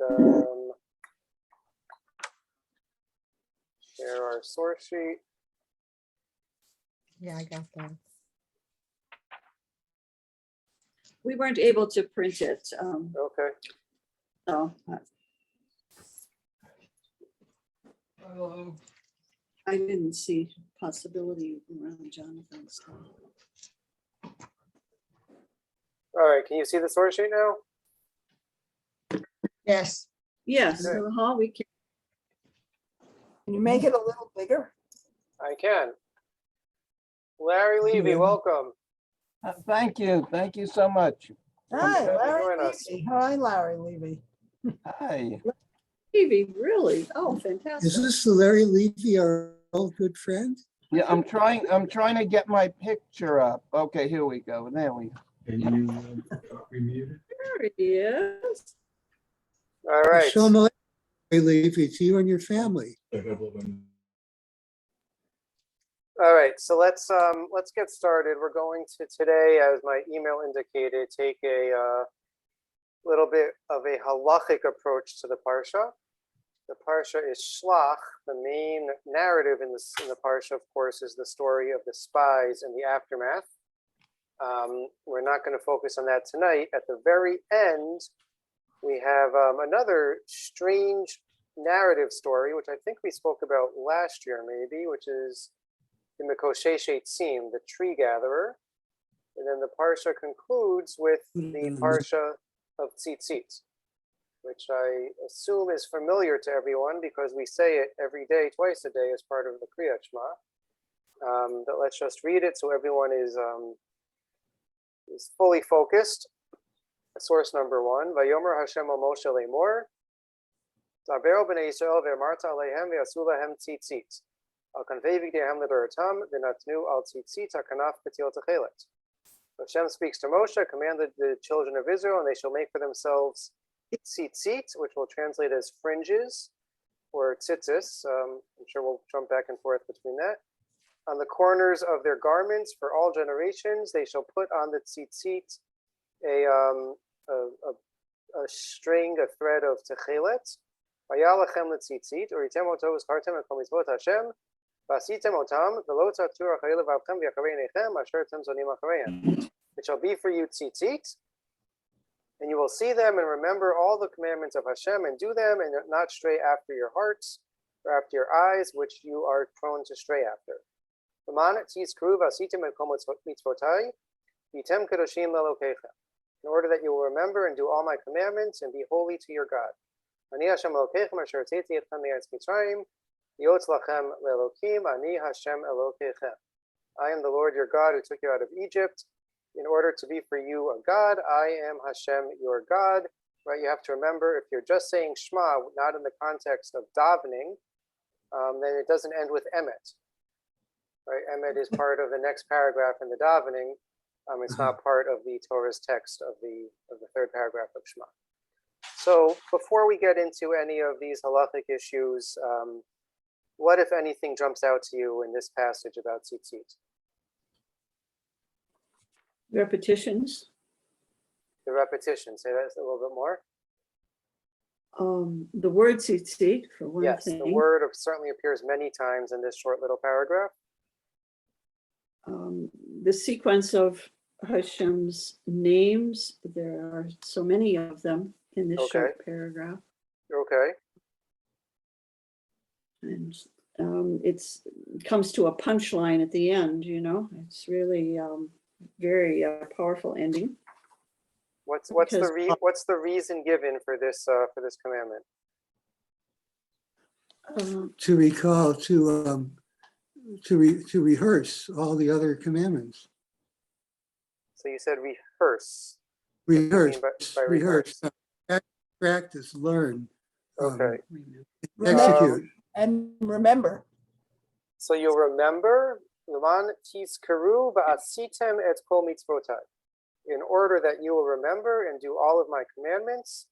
and share our source sheet. Yeah, I got that. We weren't able to print it. Okay. So I didn't see possibility around Jonathan's stuff. All right. Can you see the source sheet now? Yes. Yes, Okay. we can. Can you make it a little bigger? I can. Larry Levy, Yeah. welcome. Thank you. Thank you so much. Hi, glad to Larry join us. Levy. Hi, Larry Levy. Hi. Stevie, really? Oh, Is fantastic. this the Larry Levy, our old good friend? Yeah, I'm trying to get my picture up. Okay, here we go. There we go. Can you remute it? There he is. All right. Show him, Larry Levy, to you and your family. All right, so let's get started. We're going to today, as my email indicated, take a little bit of a halachic approach to the parsha. The parsha is Shelach. The main narrative in the parsha, of course, is the story of the spies and the aftermath. We're not going to focus on that tonight. At the very end, we have another strange narrative story, which I think we spoke about last year, maybe, which is the Mekosheshe Tzim, the tree gatherer. And then the parsha concludes with the parsha of Tzitzit, which I assume is familiar to everyone because we say it every day, twice a day, as part of the Kriyat Shema. But let's just read it so everyone is fully focused. Source number 1, Vayomer Hashem al Moshe Lemor, Daber b'nei Yisrael ve'amarta alehem ve'asu lahem tzitzit. Al kanvei v'gdehem l'doratam v'natnu al tzitzit hakanaf b'til techelet. Hashem speaks to Moshe, commanded the children of Israel, and they shall make for themselves tzitzit, which will translate as fringes, or tzitzis. I'm sure we'll jump back and forth between that. On the corners of their garments for all generations, they shall put on the tzitzit a string, a thread of techelet. Vayalachem letzitzit, uritem oto uschartem et kol mitzvot Hashem, v'asitem otam, v'lo tzartu acharei levavchem v'yacharei einechem, asher etem zonim achareihem. It shall be for you tzitzit, and you will see them and remember all the commandments of Hashem and do them, and not stray after your hearts or after your eyes, which you are prone to stray after. V'man tzizkru v'asitem et kol mitzvotai, v'yitem kedoshim le'elokeichem. In order that you will remember and do all my commandments and be holy to your God. Ani Hashem Elokeichem asher hotziiti etchem me'eretz Mitzrayim, yotz lachem le'elokim, ani Hashem Elokeichem. I am the Lord your God who took you out of Egypt in order to be for you a God. I am Hashem your God. Right? You have to remember, if you're just saying Shema, not in the context of davening, then it doesn't end with Emet. Right? Emet is part of the next paragraph in the davening. It's not part of the Torah's text of the third paragraph of Shema. So before we get into any of these halachic issues, what, if anything, jumps out to you in this passage about tzitzit? Repetitions. The repetition. Say that a little bit more. The word tzitzit, for one Yes, thing. the word certainly appears many times in this short little paragraph. The sequence of Hashem's names, there are so many of them in this short paragraph. Okay. And it comes to a punchline at the end, It's really very powerful ending. What's the reason given for this commandment? To recall, to rehearse all the other commandments. So you said rehearse. Rehearse, By rehearse, practice, learn. Okay. Execute. And remember. So you'll remember, Leman tizkaru va'asitem et kol mitzvotai. In order that you will remember and do all of my commandments,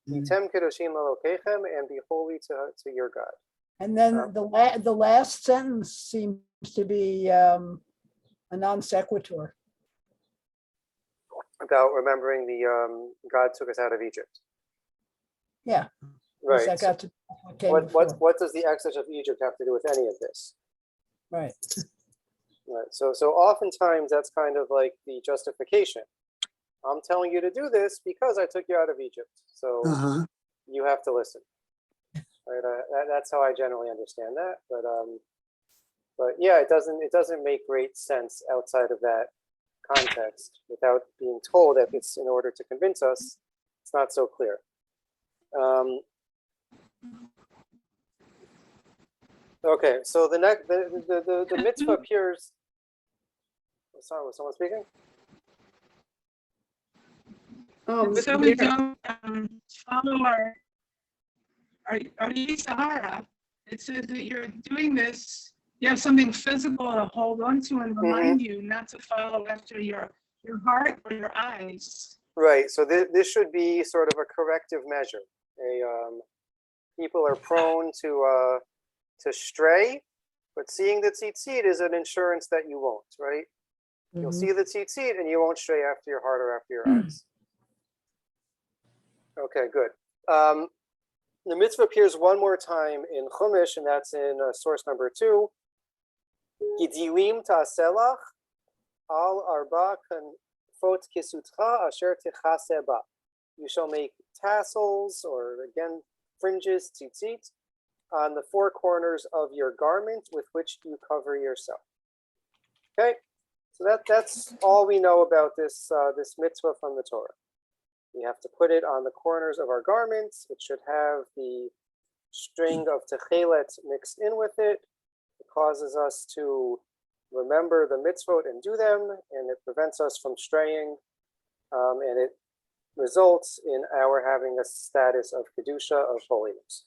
yitem kedoshim le'elokeichem, and be holy to your God. And then the last sentence seems to be a non sequitur. About remembering God took us out of Egypt. Yeah. what's Right. that got to, what came What before? what does the exodus of Egypt have to do with any of this? Right. Right. So oftentimes that's kind of like the justification. I'm telling you to do this because I took you out of Egypt. So Uh-huh. you have to listen. Right. That's how I generally understand that. But yeah, it doesn't make great sense outside of that context without being told that it's in order to convince us. It's not so clear. Okay, so the next the mitzvah appears. Sorry, was someone speaking? So we don't follow our Sahara. It says that you're doing this, you have something physical to hold on to and remind you not to follow after your heart or your eyes. Right. So this should be sort of a corrective measure. People are prone to stray, but seeing the tzitzit is an insurance that you won't. Right. You'll see the tzitzit and you won't stray after your heart or after your eyes. Okay, good. The mitzvah appears one more time in Chumash, and that's in source number 2. Gidilim ta'aselach al arba kanfot kisutcha asher tichase ba. You shall make tassels, or again, fringes, tzitzit, on the 4 corners of your garment with which you cover yourself. Okay, so that's all we know about this this mitzvah from the Torah. We have to put it on the corners of our garments. It should have the string of techelet mixed in with it. It causes us to remember the mitzvot and do them, and it prevents us from straying, and it results in our having a status of kedusha, of holiness.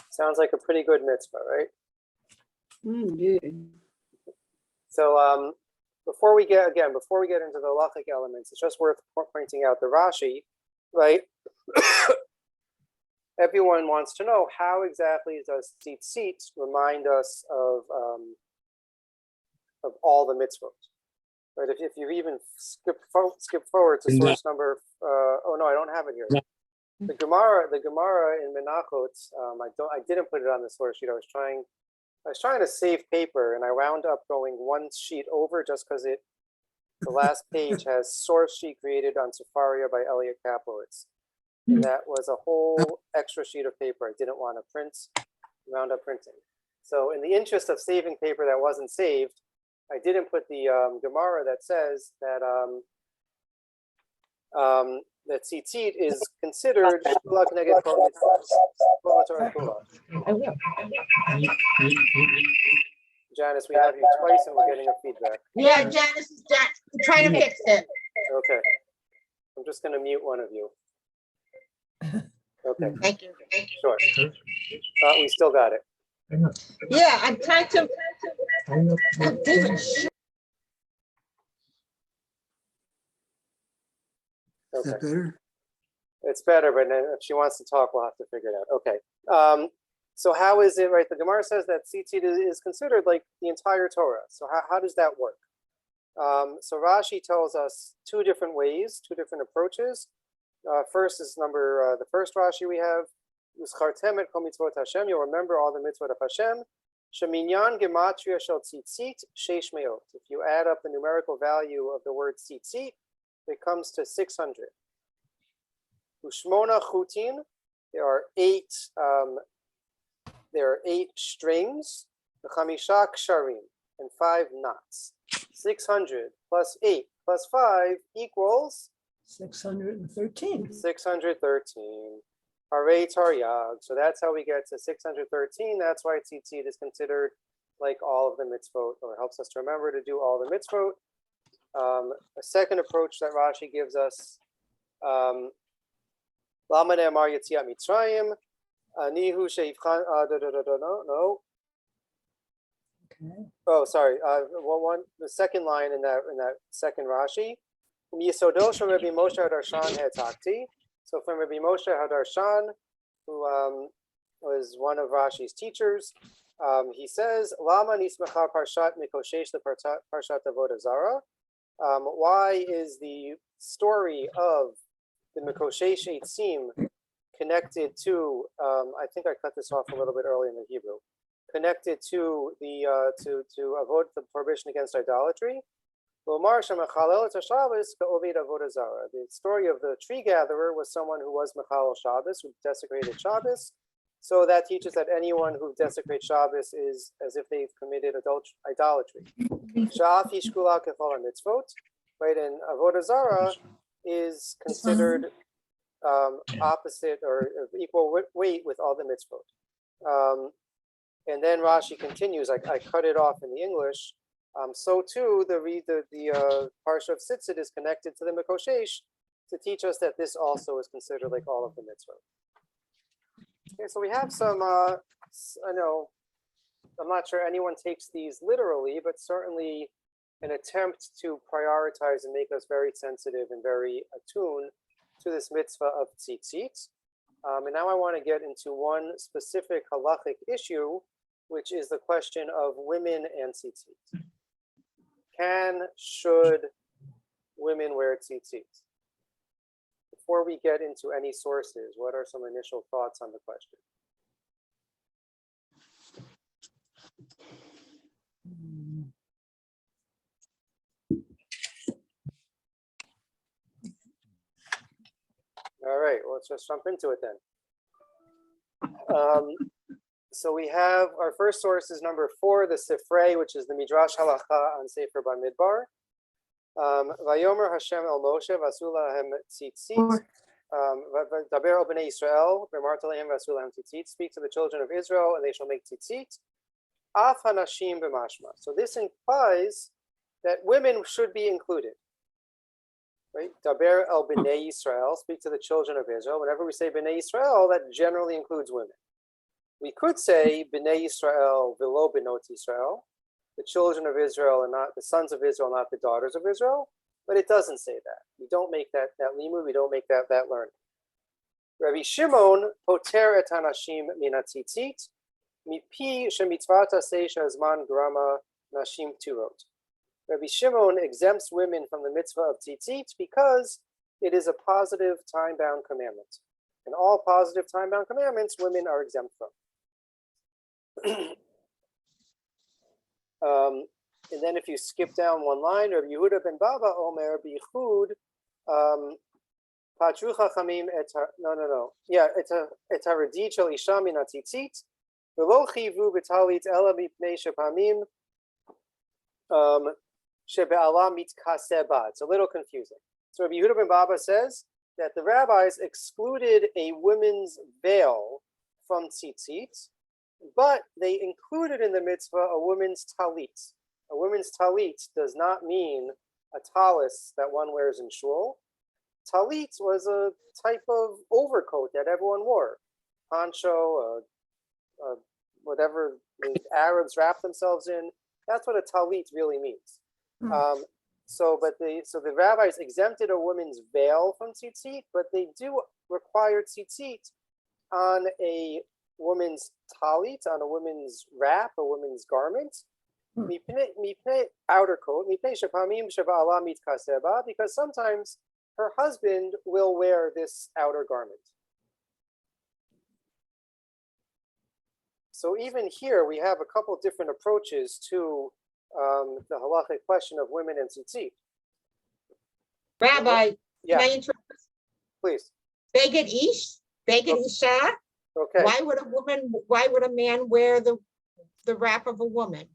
Sounds like a pretty good mitzvah, right? Indeed. So before we get into the halachic elements, it's just worth pointing out the Rashi, right? Everyone wants to know, how exactly does tzitzit remind us of all the mitzvot? Right? If you even skip forward to source number, oh no, I don't have it here. The Gemara in Menachot, I didn't put it on the source sheet. I was trying to save paper, and I wound up going one sheet over just because the last page has source sheet created on Sefaria by Elliot Kaplowitz. And that was a whole extra sheet of paper I didn't want to print, wound up printing. So in the interest of saving paper that wasn't saved, I didn't put the Gemara that says that that tzitzit is considered Shelach neged kol Torah kula. Janice, we have you twice and we're getting a feedback. Yeah, Janice, we're trying to fix it. Okay. I'm just going to mute one of you. Okay. Thank you. Sure. We still got it. Yeah, I'm trying to. Is that better? It's better, but then if she wants to talk, we'll have to figure it out. Okay. So how is it, right? The Gemara says that tzitzit is considered like the entire Torah. So how does that work? So Rashi tells us 2 different ways, 2 different approaches. First is the first Rashi we have. You'll remember all the mitzvot of Hashem. Sheminyan gematria shel tzitzit sheish meot. If you add up the numerical value of the word tzitzit, it comes to 600. Ushmona chutin. There are 8 strings. Chamisha ksharim, and 5 knots. 600 plus 8 plus 5 equals 613. 613. Harei taryag. So that's how we get to 613. That's why tzitzit is considered like all of the mitzvot, or helps us to remember to do all the mitzvot. A second approach that Rashi gives us, Lama ne'amar yetziat mitzrayim, anihu sheivchan, no. Okay. Oh, sorry. The second line in that second Rashi, Yisodo from Rabbi Moshe Hadarshan Hetakti. So from Rabbi Moshe Hadarshan, who was one of Rashi's teachers, he says, Lama nismecha parshat mikoshesh the parshat avodah zara. Why is the story of the Mikoshesh Eitzim connected to, I think I cut this off a little bit early in the Hebrew, connected to the to avoid the prohibition against idolatry. The story of the tree gatherer was someone who was Mechalel Shabbos, who desecrated Shabbos. So that teaches that anyone who desecrates Shabbos is as if they've committed idolatry. Right, and Avodah Zarah is considered opposite or of equal weight with all the mitzvot. And then Rashi continues. I cut it off in the English. So too, the parsha of Tzitzit is connected to the Mikoshesh to teach us that this also is considered like all of the mitzvot. Okay, so we have some. I know, I'm not sure anyone takes these literally, but certainly an attempt to prioritize and make us very sensitive and very attuned to this mitzvah of tzitzit. And now I want to get into one specific halachic issue, which is the question of women and tzitzit. Should women wear tzitzit? Before we get into any sources, what are some initial thoughts on the question? All right, well, let's just jump into it then. So we have our first source is number 4, the Sifrei, which is the Midrash Halacha on Sefer Bamidbar. Vayomer Hashem el Moshe v'asu lahem tzitzit. Daber el bnei Yisrael v'amarta lahem v'asu lahem tzitzit. Speak to the children of Israel, and they shall make tzitzit. Af hanashim b'mashma. So this implies that women should be included. Right? Daber el bnei Yisrael. Speak to the children of Israel. Whenever we say bnei Yisrael, that generally includes women. We could say bnei Yisrael v'lo benot Yisrael, the children of Israel and not the sons of Israel, not the daughters of Israel, but it doesn't say that. We don't make that limud, we don't make that learning. Rabbi Shimon poter et hanashim min hatzitzit mipi shemitzvat aseh shazman grama nashim turot. Rabbi Shimon exempts women from the mitzvah of tzitzit because it is a positive time-bound commandment. And all positive time-bound commandments, women are exempt from. And then if you skip down one line, Rabbi Yehuda ben Baba Omer bichud patru chachamim et haradid shel isha min hatzitzit v'lo chivu b'talit ela mipnei shepamim shebe'ala mitkaseh ba. It's a little confusing. So Rabbi Yehuda ben Baba says that the rabbis excluded a woman's veil from tzitzit, but they included in the mitzvah a woman's talit. A woman's talit does not mean a talis that one wears in shul. Talit was a type of overcoat that everyone wore. Poncho, whatever the Arabs wrap themselves in. That's what a talit really means. So the rabbis exempted a woman's veil from tzitzit, but they do require tzitzit on a woman's talit, on a woman's wrap, a woman's garment, outer coat, because sometimes her husband will wear this outer garment. So even here we have a couple different approaches to the halachic question of women and tzitzit. Rabbi, Yeah, can I interrupt? please. Beged ish, beged isha. Okay. Why would a man wear the wrap of a woman?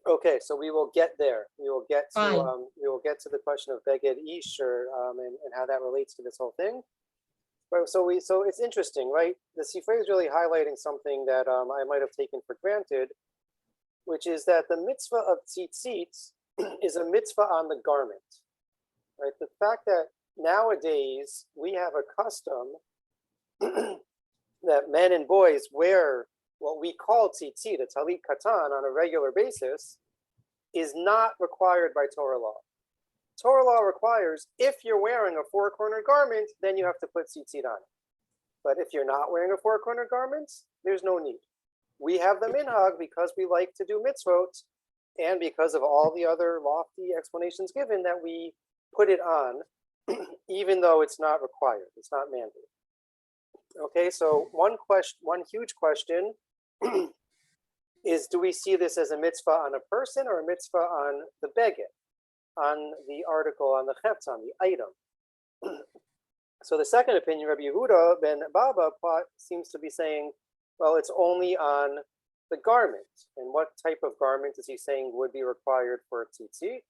Okay, so we will get there. We will get Fine. to the question of beged ish and how that relates to this whole thing. But so it's interesting, right? The Sifrei is really highlighting something that I might have taken for granted, which is that the mitzvah of tzitzit is a mitzvah on the garment, right? The fact that nowadays we have a custom that men and boys wear what we call tzitzit, a talit katan, on a regular basis, is not required by Torah law. Torah law requires if you're wearing a four-cornered garment, then you have to put tzitzit on it. But if you're not wearing a four-cornered garment, there's no need. We have the minhag because we like to do mitzvot, and because of all the other lofty explanations given, that we put it on, even though it's not required, it's not mandated. Okay, so one huge question is, do we see this as a mitzvah on a person or a mitzvah on the beged, on the article, on the chetz, on the item? So the second opinion, Rabbi Yehuda ben Baba seems to be saying, well, it's only on the garment. And what type of garment is he saying would be required for tzitzit?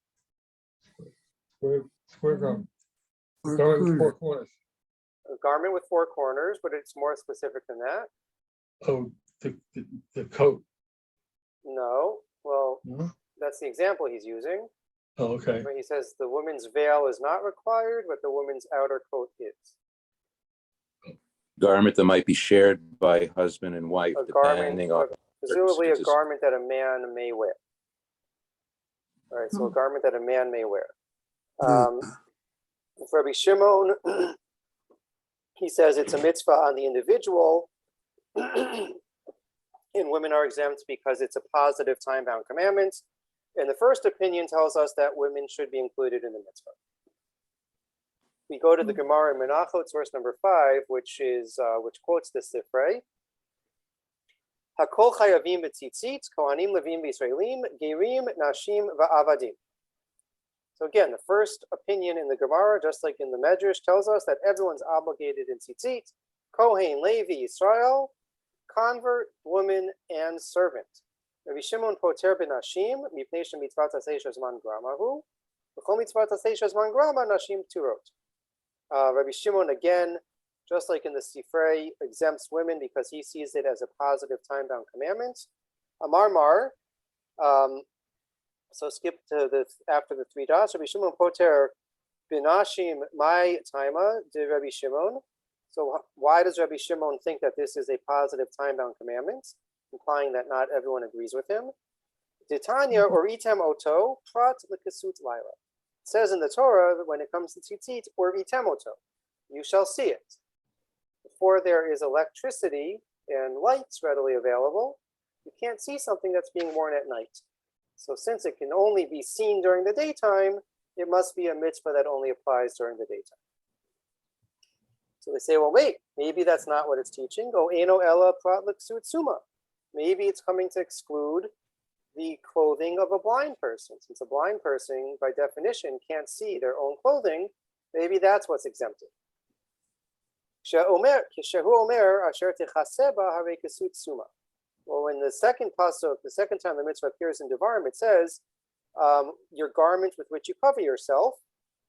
Square garment. Four Garment with four corners. corners. A garment with four corners, but it's more specific than that. Oh, the coat. No, well, No? that's the example he's using. Oh, okay. Where he says the woman's veil is not required, but the woman's outer coat is. Garment that might be shared by husband and wife, A garment, depending on presumably a circumstances. garment that a man may wear. All right, so a garment that a man may wear. For Rabbi Shimon, he says it's a mitzvah on the individual, and women are exempt because it's a positive time-bound commandment. And the first opinion tells us that women should be included in the mitzvah. We go to the Gemara in Menachot, source number 5, which quotes the Sifrei. Hakol chayavim b'tzitzit, kohanim levim b'Yisraelim, gerim, nashim, va'avadim. So again, the first opinion in the Gemara, just like in the Medrash, tells us that everyone's obligated in tzitzit, Kohen, Levi, Israel, convert, woman, and servant. Rabbi Shimon poter b'nashim, mipnei shemitzvat aseh shezman gramahu, v'chol mitzvat aseh shezman grama nashim turot. Rabbi Shimon, again, just like in the Sifrei, exempts women because he sees it as a positive time-bound commandment. Amar Mar, so skip to the after the three dots. Rabbi Shimon poter b'nashim my taima de Rabbi Shimon. So why does Rabbi Shimon think that this is a positive time-bound commandment, implying that not everyone agrees with him? Titania or item oto prat lekesut laila. It says in the Torah that when it comes to tzitzit or item oto, you shall see it. Before there is electricity and lights readily available, you can't see something that's being worn at night. So since it can only be seen during the daytime, it must be a mitzvah that only applies during the daytime. So they say, well, wait, maybe that's not what it's teaching. Oh, eno ella prat l'ksut suma. Maybe it's coming to exclude the clothing of a blind person. Since a blind person, by definition, can't see their own clothing, maybe that's what's exempted. Well, when the second pasuk, the second time the mitzvah appears in Devarim, it says, your garment with which you cover yourself,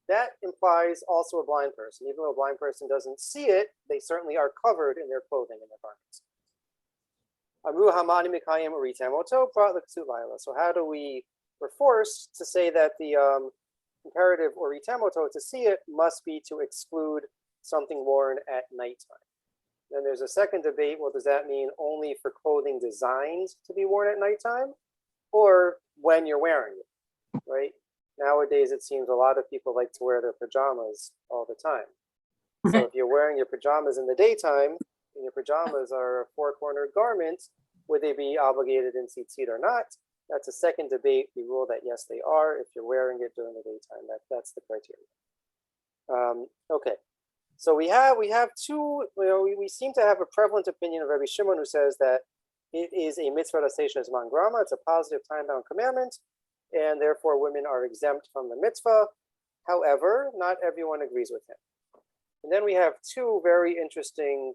that implies also a blind person. Even though a blind person doesn't see it, they certainly are covered in their clothing and their garments. So how do we're forced to say that the imperative or ritemoto to see it must be to exclude something worn at nighttime. Then there's a second debate. Well, does that mean only for clothing designed to be worn at nighttime, or when you're wearing it, right? Nowadays, it seems a lot of people like to wear their pajamas all the time. So if you're wearing your pajamas in the daytime, and your pajamas are a four-cornered garment, would they be obligated in tzitzit or not? That's a second debate. We rule that yes, they are. If you're wearing it during the daytime, that's the criteria. Okay. So we have two, we seem to have a prevalent opinion of Rabbi Shimon who says that it is a mitzvah d'aseh zman grama. It's a positive time-bound commandment, and therefore women are exempt from the mitzvah. However, not everyone agrees with him. And then we have two very interesting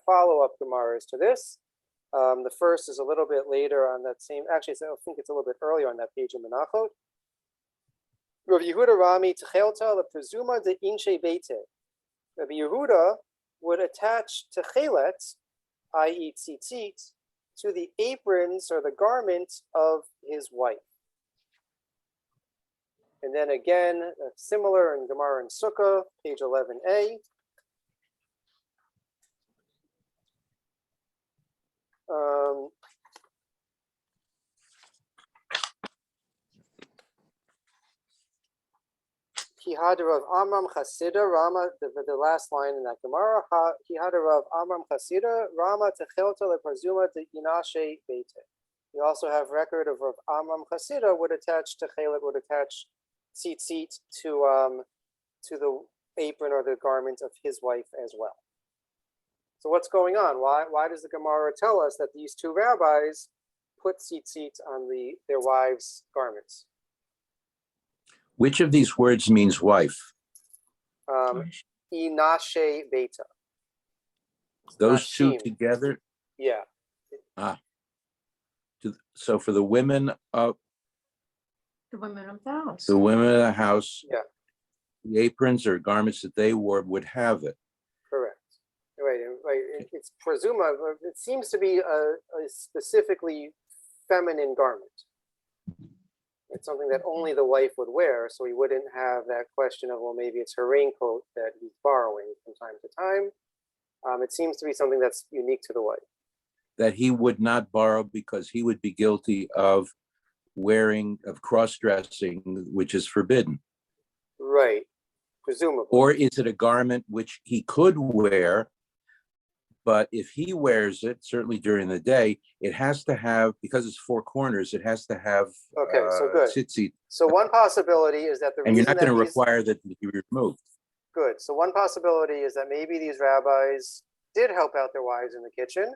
follow-up gemaras to this. The first is a little bit later on that same, actually, I think it's a little bit earlier on that page in Menachot. Rav Yehuda Rami Techelta lePrezuma de Inshe Beite. Rabbi Yehuda would attach techelet, i.e. tzitzit, to the aprons or the garments of his wife. And then again, similar in Gemara and Sukkah, page 11a. He had Rav Amram Chasida Rama, the last line in that Gemara. He had Rav Amram Chasida Rama Techelta leParzuma de Inashe Beite. We also have record of Rav Amram Chasida would attach techelet, would attach tzitzit to the apron or the garment of his wife as well. So what's going on? Why does the Gemara tell us that these two rabbis put tzitzit on their wives' garments? Which of these words means wife? Inashe beta. Those two Nashim. together? Yeah. So for the women of The women of the house. the house, Yeah. the aprons or garments that they wore would have it. Correct. Right. It's presumably, it seems to be a specifically feminine garment. It's something that only the wife would wear, so we wouldn't have that question of, well, maybe it's her raincoat that he's borrowing from time to time. It seems to be something that's unique to the wife. That he would not borrow because he would be guilty of cross-dressing, which is forbidden. Right. Presumably. Or is it a garment which he could wear, but if he wears it, certainly during the day, it has to have, because it's four corners, it has to have Okay, so good. tzitzit. So one possibility is that the And you're reason not going to that these- require that it be removed. Good. So one possibility is that maybe these rabbis did help out their wives in the kitchen,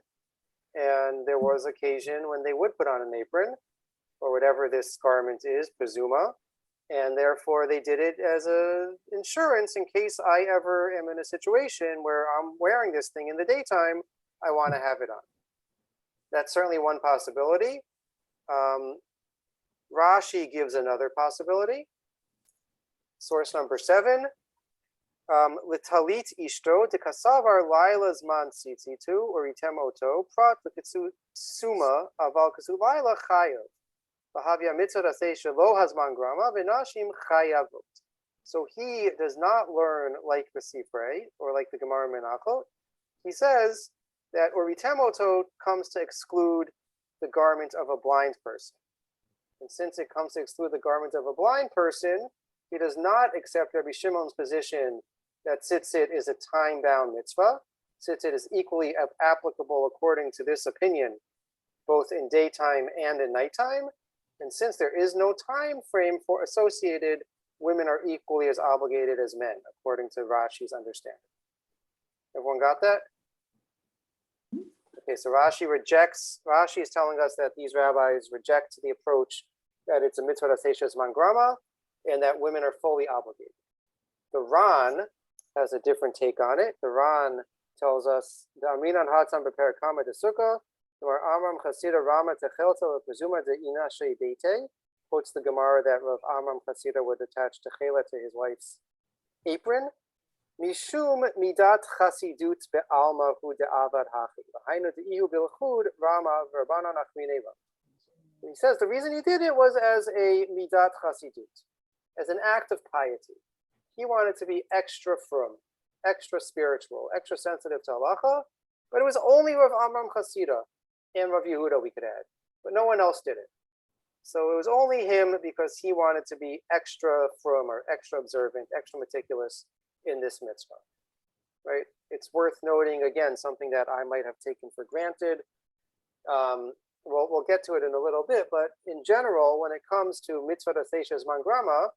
and there was occasion when they would put on an apron or whatever this garment is, presuma, and therefore they did it as a insurance in case I ever am in a situation where I'm wearing this thing in the daytime, I want to have it on. That's certainly one possibility. Rashi gives another possibility. Source number 7. Litalit ishto dekasavar laila zman tzitzitu or item oto prat lekitsu suma aval kasu laila chayav v'havya mitzvah aseh shelo hazman grama v'nashim chayavot. So he does not learn like the Sifrei or like the Gemara Menachot. He says that or item oto comes to exclude the garment of a blind person, and since it comes to exclude the garment of a blind person, he does not accept Rabbi Shimon's position that tzitzit is a time-bound mitzvah. Tzitzit is equally applicable according to this opinion, both in daytime and in nighttime. And since there is no time frame for associated, women are equally as obligated as men, according to Rashi's understanding. Everyone got that? Okay, so Rashi is telling us that these rabbis reject the approach that it's a mitzvah aseh zman grama, and that women are fully obligated. The Ran has a different take on it. The Ran tells us, the Aminan Hatzam Beperakama de Sukkah, the Amram Chasida Rama Techelta Prezuma de Ina Shei Beite, quotes the Gemara that Rav Amram Chasida would attach Techela to his wife's apron. Mishum midat chasidut be'alma hu de'avad hachi. V'hainu de'ihu bilchud Rama v'rabbanan achmineva. He says the reason he did it was as a midat chasidut, as an act of piety. He wanted to be extra frum, extra spiritual, extra sensitive to halacha, but it was only Rav Amram Chasida and Rav Yehuda we could add, but no one else did it. So it was only him because he wanted to be extra frum or extra observant, extra meticulous in this mitzvah, right? It's worth noting, again, something that I might have taken for granted. We'll get to it in a little bit, but in general, when it comes to mitzvah aseh zman grama,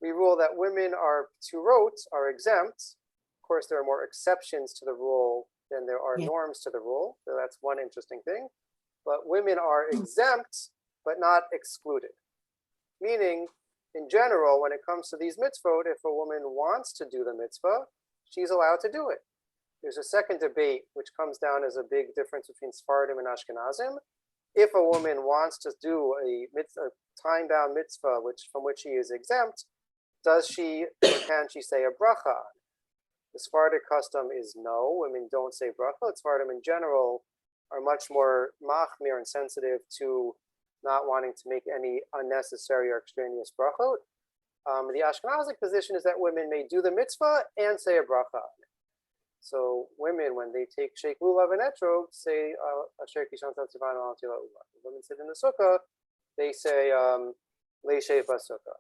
we rule that women are pturot, are exempt. Of course, there are more exceptions to the rule than there are norms to the rule. So that's one interesting thing. But women are exempt, but not excluded. Meaning, in general, when it comes to these mitzvot, if a woman wants to do the mitzvah, she's allowed to do it. There's a second debate, which comes down as a big difference between Sephardim and Ashkenazim. If a woman wants to do a time-bound mitzvah, from which she is exempt, does she or can she say a bracha on it? The Sephardic custom is no, women don't say bracha. Sephardim in general are much more machmir and sensitive to not wanting to make any unnecessary or extraneous brachot. The Ashkenazic position is that women may do the mitzvah and say a bracha on it. So women, when they take sheikh lulav and etrog, say asher kishan tzivana al tila ulav. Women sit in the sukkah, they say leishev basukah.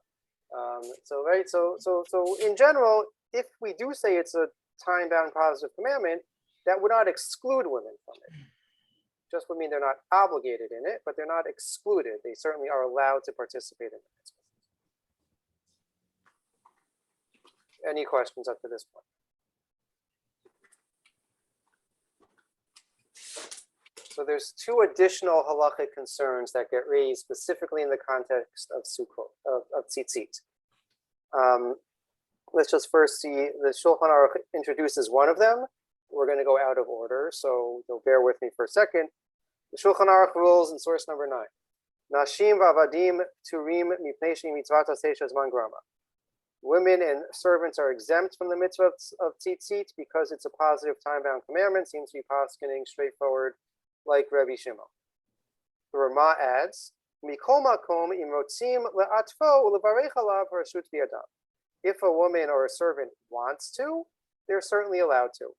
So in general, if we do say it's a time-bound positive commandment, that would not exclude women from it. Just would mean they're not obligated in it, but they're not excluded. They certainly are allowed to participate in it. Any questions up to this point? So there's two additional halachic concerns that get raised specifically in the context of Sukkot, of Tzitzit. Let's just first see, the Shulchan Aruch introduces one of them. We're going to go out of order, so you'll bear with me for a second. The Shulchan Aruch rules in source number 9. Nashim v'avadim turim mipnei shehi mitzvat aseh shezman grama. Women and servants are exempt from the mitzvah of tzitzit because it's a positive time-bound commandment. Seems to be poskening straightforward, like Rabbi Shimon. The Rama adds, "Mikol makom im rotzim le'atfo ulevarech alav rashut biyadam." If a woman or a servant wants to, they're certainly allowed to.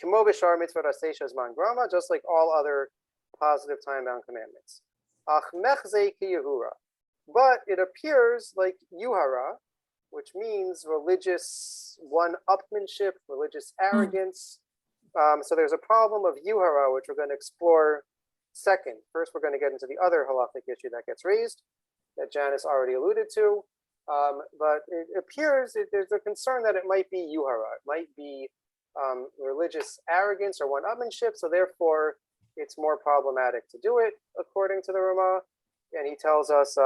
Kimo b'shar mitzvot aseh shezman grama, just like all other positive time-bound commandments. Ach mechzei ki yehura, but it appears like yuhara, which means religious one-upmanship, religious arrogance. So there's a problem of yuhara, which we're going to explore second. First, we're going to get into the other halachic issue that gets raised, that Janice already alluded to. But it appears there's a concern that it might be yuhara. It might be religious arrogance or one-upmanship, so therefore it's more problematic to do it, according to the Rama. And he tells us,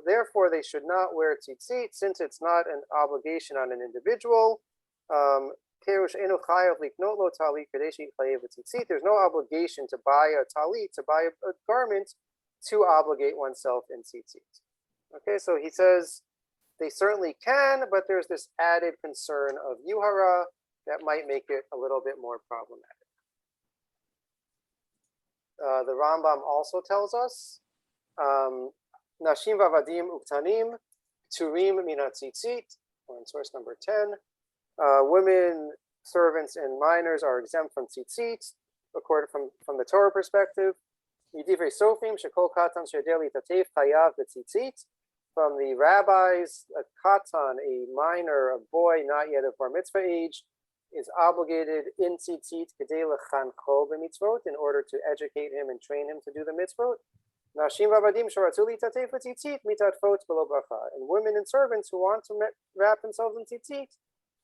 therefore, they should not wear tzitzit, since it's not an obligation on an individual. There's no obligation to buy a talit, to buy a garment, to obligate oneself in tzitzit. Okay, so he says they certainly can, but there's this added concern of yuhara that might make it a little bit more problematic. The Rambam also tells us, Nashim vavadim uktanim turim min hatzitzit, or in source number 10, women, servants, and minors are exempt from tzitzit, according from the Torah perspective. Midivrei sofim shekol katan sheyodeh litatef chayav b'tzitzit. From the rabbis, a katan, a minor, a boy not yet of bar mitzvah age, is obligated in tzitzit kedei lechancho b'mitzvot, in order to educate him and train him to do the mitzvot. Nashim vavadim shoratzu litatef b'tzitzit mitatfot below bracha. And women and servants who want to wrap themselves in tzitzit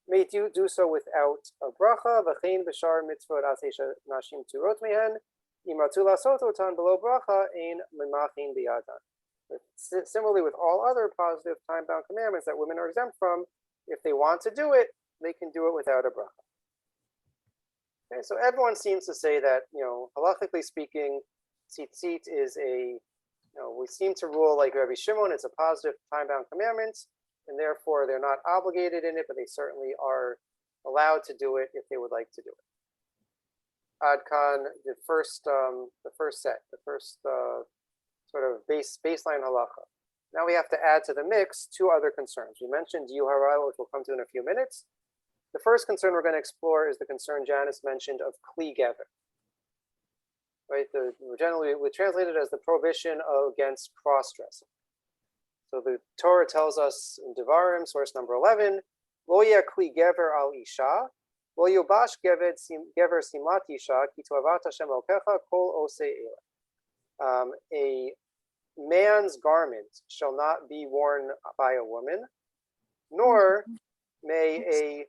may do so without a bracha. V'chein b'shar mitzvot aseh nashim turot mehen imratu lasot otan below bracha ein memachin biyadan. Similarly, with all other positive time-bound commandments that women are exempt from, if they want to do it, they can do it without a bracha. Okay, so everyone seems to say that, halachically speaking, tzitzit is we seem to rule like Rabbi Shimon, it's a positive time-bound commandment, and therefore they're not obligated in it, but they certainly are allowed to do it if they would like to do it. Adkan, the first sort of baseline halacha. Now we have to add to the mix two other concerns. We mentioned yuhara, which we'll come to in a few minutes. The first concern we're going to explore is the concern Janice mentioned of kli gever. Right? Generally, we translate it as the prohibition against cross-dressing. So the Torah tells us in Devarim, source number 11, Lo kli gever al isha, lo yobash gever simat isha, ki toavat Hashem elkecha kol osei eleh. A man's garment shall not be worn by a woman, nor may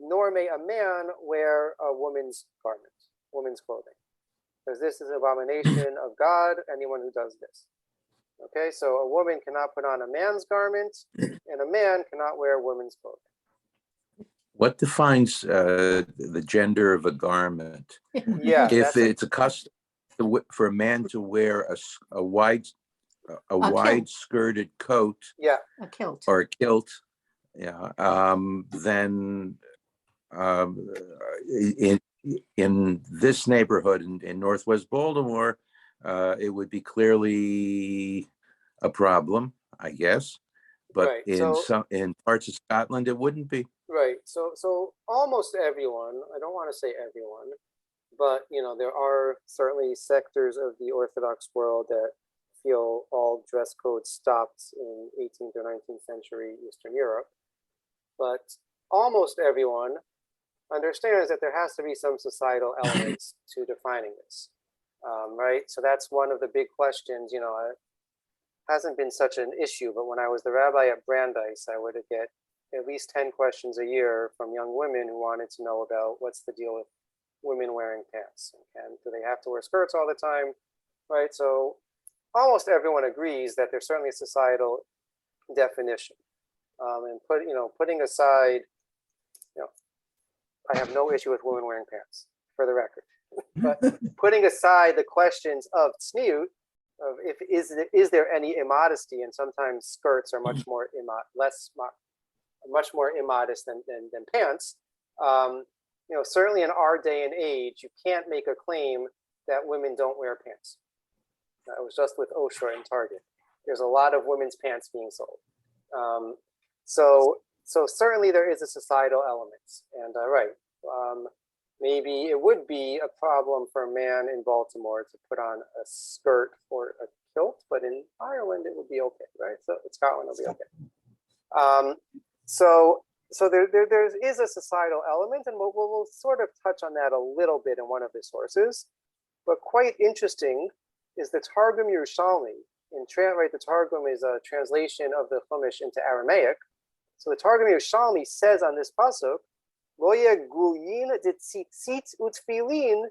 nor may a man wear a woman's garment, woman's clothing, because this is an abomination of God, anyone who does this. Okay, so a woman cannot put on a man's garment, and a man cannot wear a woman's clothing. What defines the gender of a garment? Yeah, if it's a custom for a man to wear a wide skirted coat, A kilt. or a kilt, then in this neighborhood in Northwest Baltimore, it would be clearly a problem, I guess. But right. in parts of Scotland, it wouldn't be. Right. So almost everyone, I don't want to say everyone, but there are certainly sectors of the Orthodox world that feel all dress codes stopped in 18th or 19th century Eastern Europe. But almost everyone understands that there has to be some societal elements to defining this. Right. So that's one of the big questions, hasn't been such an issue, but when I was the rabbi at Brandeis, I would get at least 10 questions a year from young women who wanted to know about what's the deal with women wearing pants, and do they have to wear skirts all the time, right? So almost everyone agrees that there's certainly a societal definition. And putting aside, I have no issue with women wearing pants, for the record. But putting aside the questions of tzniut, of is there any immodesty, and sometimes skirts are much more immodest than pants. Certainly in our day and age, you can't make a claim that women don't wear pants. I was just with Oshra in Target. There's a lot of women's pants being sold. So certainly there is a societal element, and maybe it would be a problem for a man in Baltimore to put on a skirt or a kilt, but in Ireland it would be okay, right? So in Scotland it'll be okay. So there is a societal element, and we'll sort of touch on that a little bit in one of the sources. But quite interesting is the Targum Yerushalmi. The Targum is a translation of the Chumash into Aramaic. So the Targum Yerushalmi says on this pasuk, "Lo yeguyin de tzitzit utfilin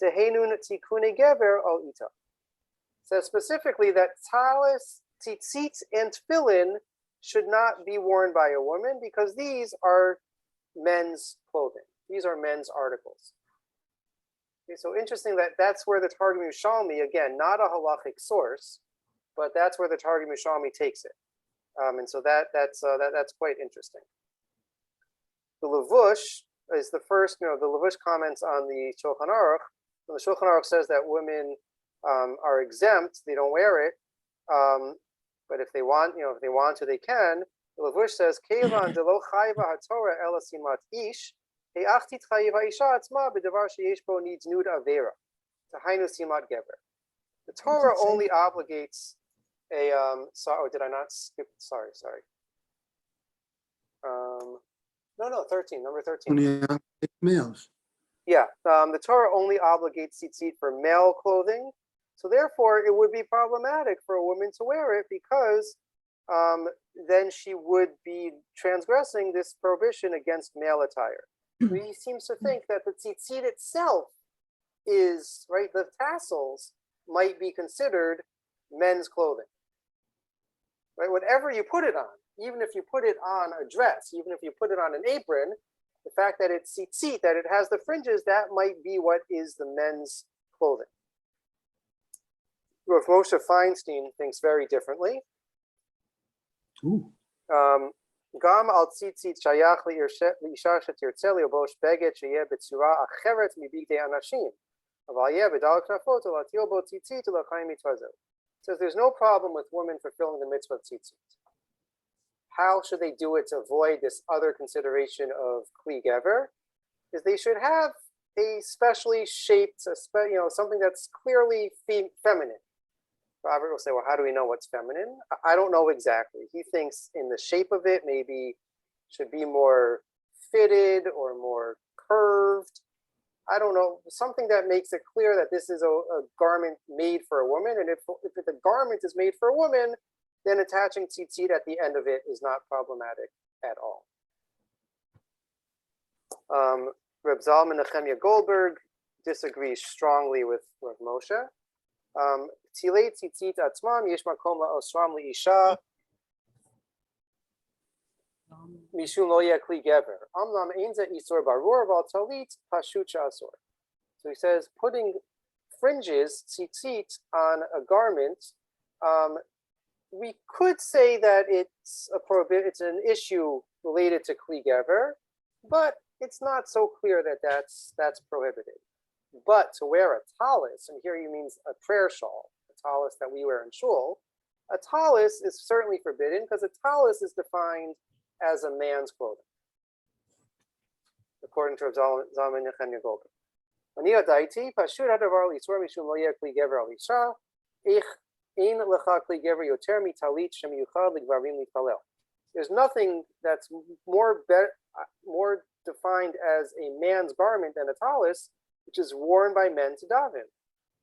tehenun tikune gever al ita." Says specifically that talis, tzitzit, and tefillin should not be worn by a woman because these are men's clothing. These are men's articles. Okay, so interesting that that's where the Targum Yerushalmi, again, not a halachic source, but that's where the Targum Yerushalmi takes it. And so that's quite interesting. The Levush is the first, the Levush comments on the Shulchan Aruch. And the Shulchan Aruch says that women are exempt, they don't wear it. But if they want to, they can. The Levush says, "Kevan delo chayva haTorah ela simat ish, he'achtit chayva isha atzma b'davar sheyesh bo needs nud avera, tahainu simat gever." The Torah only obligates a did I not skip? Sorry. No, 13, number 13. Only males. Yeah, the Torah only obligates tzitzit for male clothing. So therefore, it would be problematic for a woman to wear it because then she would be transgressing this prohibition against male attire. He seems to think that the tzitzit itself is, right, the tassels might be considered men's clothing. Right, whatever you put it on, even if you put it on a dress, even if you put it on an apron, the fact that it's tzitzit, that it has the fringes, that might be what is the men's clothing. Rav Moshe Feinstein thinks very differently. Gam al tzitzit shayach li'isha shetirtze li'obosh beged sheyeh b'tzura acheret mibigdei anashim. Aval yeh b'dal knafot u'latil bo tzitzit u'lachayim mitvazel. Says there's no problem with women fulfilling the mitzvah of tzitzit. How should they do it to avoid this other consideration of kli gever? Is they should have a specially shaped, something that's clearly feminine. Robert will say, well, how do we know what's feminine? I don't know exactly. He thinks in the shape of it, maybe should be more fitted or more curved. I don't know, something that makes it clear that this is a garment made for a woman. And if the garment is made for a woman, then attaching tzitzit at the end of it is not problematic at all. Reb Zalman Nechemia Goldberg disagrees strongly with Moshe. Tilei tzitzit atzmam yesh makom la'osram li'isha mishum lo yeh kli gever. Amnam ein ze isur barur val talit pashut she'asur. So he says putting fringes, tzitzit, on a garment, we could say that it's an issue related to kli gever, but it's not so clear that that's prohibited. But to wear a talis, and here he means a prayer shawl, a talis that we wear in shul, a talis is certainly forbidden because a talis is defined as a man's clothing, according to Zalman Nechemia Goldberg. There's nothing that's more defined as a man's garment than a talis, which is worn by men to daven.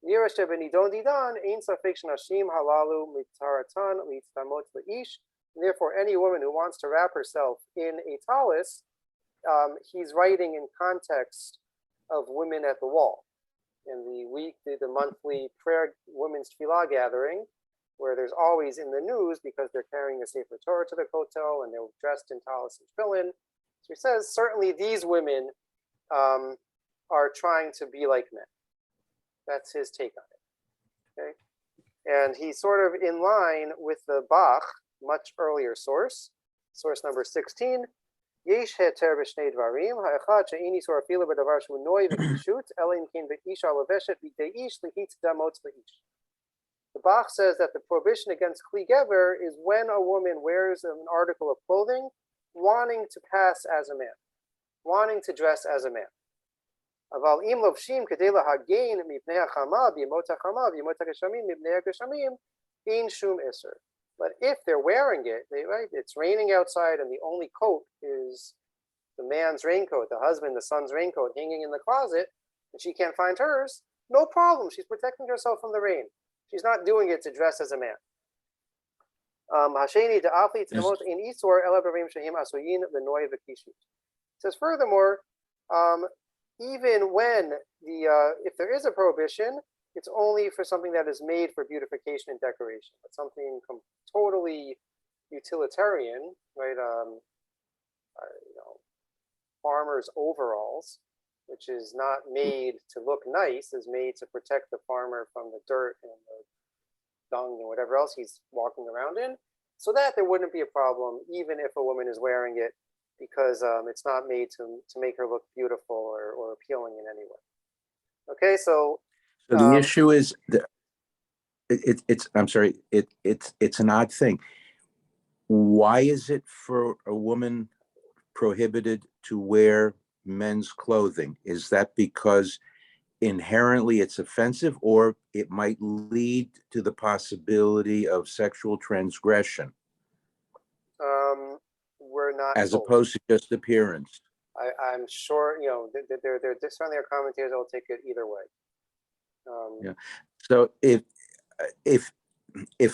Nira shebenidon didan ein safek shnashim halalu mitaratan litzamot leish. Therefore, any woman who wants to wrap herself in a tallis, he's writing in context of women at the wall. In the monthly prayer women's tefillah gathering, where there's always in the news because they're carrying a Sefer Torah to the kotel and they're dressed in talis and tefillin. So he says certainly these women are trying to be like men. That's his take on it. Okay, and he's sort of in line with the Bach, much earlier source number 16. Yesh heter b'shnei dvarim, ha'echad she'ini sor afilu b'davar shu noi v'kishut, ela im ken be'isha leveshet b'dei ish lihitz damot le'ish. The Bach says that the prohibition against kli gever is when a woman wears an article of clothing wanting to pass as a man, wanting to dress as a man. Aval im lovshim kedei lahagein mipnei hachama b'yemot hachama b'yemot hageshamim mipnei hageshamim ein shum iser. But if they're wearing it, it's raining outside and the only coat is the man's raincoat, the husband, the son's raincoat hanging in the closet, and she can't find hers, no problem. She's protecting herself from the rain. She's not doing it to dress as a man. It says furthermore, even when if there is a prohibition, it's only for something that is made for beautification and decoration, but something totally utilitarian, right? Farmers' overalls, which is not made to look nice, is made to protect the farmer from the dirt and the dung and whatever else he's walking around in, so that there wouldn't be a problem, even if a woman is wearing it, because it's not made to make her look beautiful or appealing in any way. Okay, so the issue is that it's an odd thing. Why is it for a woman prohibited to wear men's clothing? Is that because inherently it's offensive, or it might lead to the possibility of sexual transgression? We're not as told. opposed to just appearance. I'm sure, there certainly are commentators that will take it either way. Yeah. So if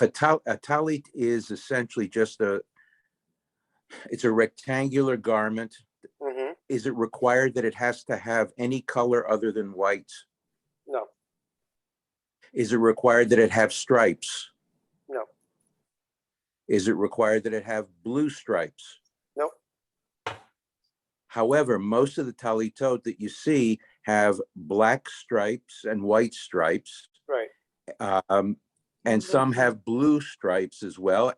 a talit is essentially just it's a rectangular garment, Mm-hmm. is it required that it has to have any color other than white? No. Is it required that it have stripes? No. Is it required that it have blue stripes? No. However, most of the talitot that you see have black stripes and white stripes. Right. And some have blue stripes as well.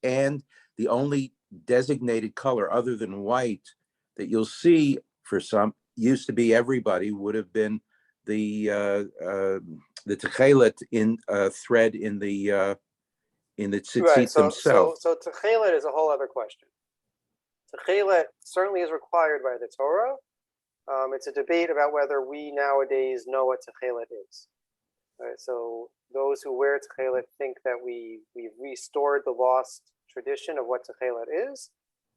And the only designated color other than white that you'll see for some, used to be everybody, would have been the techelet in thread in the tzitzit Right. themselves. So techelet is a whole other question. Techelet certainly is required by the Torah. It's a debate about whether we nowadays know what techelet is. Right, so those who wear techelet think that we've restored the lost tradition of what techelet is,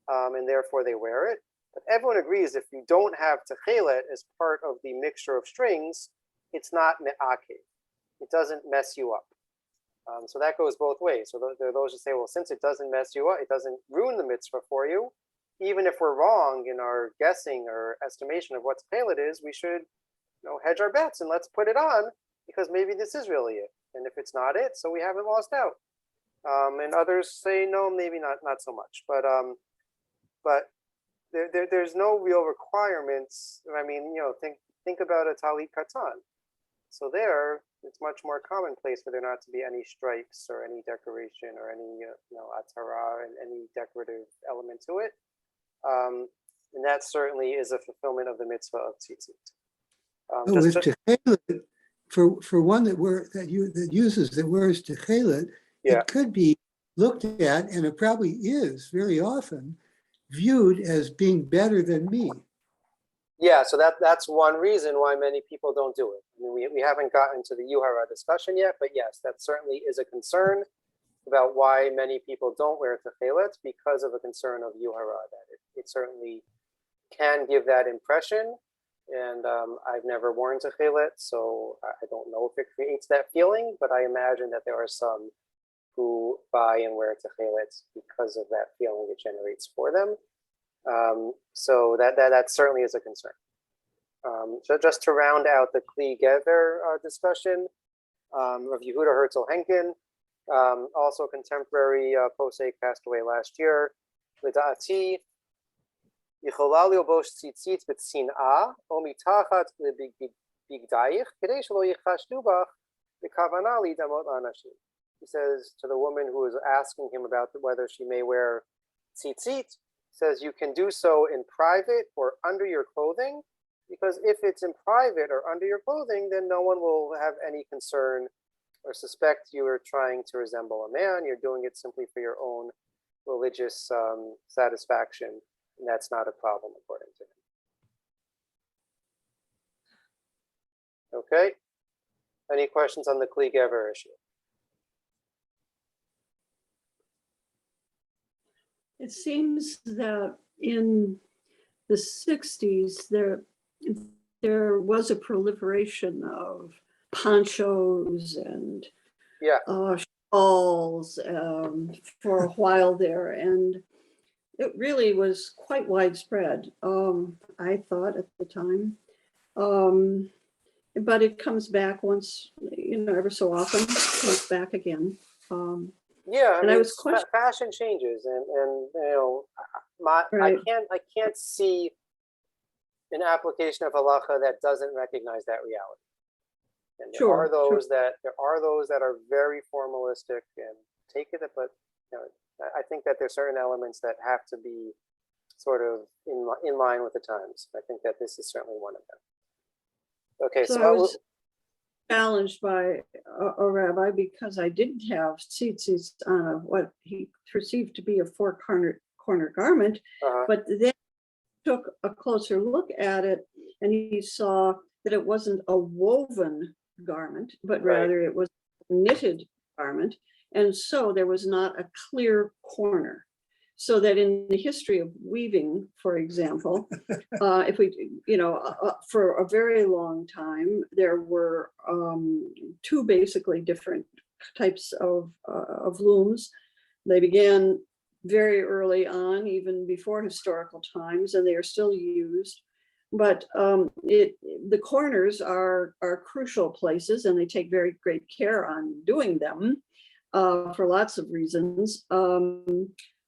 and therefore they wear it. But everyone agrees if you don't have techelet as part of the mixture of strings, it's not me'akev. It doesn't mess you up. So that goes both ways. So there are those who say, well, since it doesn't mess you up, it doesn't ruin the mitzvah for you, even if we're wrong in our guessing or estimation of what techelet is, we should hedge our bets and let's put it on, because maybe this is really it. And if it's not it, so we haven't lost out. And others say, no, maybe not so much. But there's no real requirements. I mean, think about a talit katan. So there, it's much more commonplace for there not to be any stripes or any decoration or any atara and any decorative element to it. And that certainly is a fulfillment of the mitzvah of tzitzit. For one that wears techelet, Yeah. it could be looked at, and it probably is very often viewed as being better than me. Yeah, so that's one reason why many people don't do it. I mean, we haven't gotten to the Yuhara discussion yet, but yes, that certainly is a concern about why many people don't wear techelet, because of a concern of Yuhara, that it certainly can give that impression And I've never worn techelet, so I don't know if it creates that feeling, but I imagine that there are some who buy and wear techelet because of that feeling it generates for them. So that certainly is a concern. So just to round out the Kli Gever discussion, Rav Yehuda Herzl Henkin, also contemporary posek, passed away last year. L'da'ati, יכולה ללבוש ציצית בצנעה או מתחת לבגדייך כדי שלא יחשדו בך בכוונה להידמות לאנשים. He says to the woman who is asking him about whether she may wear tzitzit, says you can do so in private or under your clothing, because if it's in private or under your clothing, then no one will have any concern or suspect you are trying to resemble a man. You're doing it simply for your own religious satisfaction. And that's not a problem, according to him. Okay. Any questions on the Kli Gever issue? It seems that in the 60s, there was a proliferation of ponchos and shawls for a while there. And it really was quite widespread, I thought at the time. But it comes back once, ever so often, it comes back again. Yeah, and I was fashion changes, and right. I can't see an application of halacha that doesn't recognize that reality. And there are those that are very formalistic and take it, but I think that there's certain elements that have to be sort of in line with the times. I think that this is certainly one of them. Okay, so I was challenged by a rabbi because I didn't have tzitzit on what he perceived to be a four-corner garment, but then took a closer look at it and he saw that it wasn't a woven garment, but rather it was a knitted garment. And so there was not a clear corner. So that in the history of weaving, for example, if we, for a very long time, there were two basically different types of looms. They began very early on, even before historical times, and they are still used. But the corners are crucial places, and they take very great care on doing them for lots of reasons.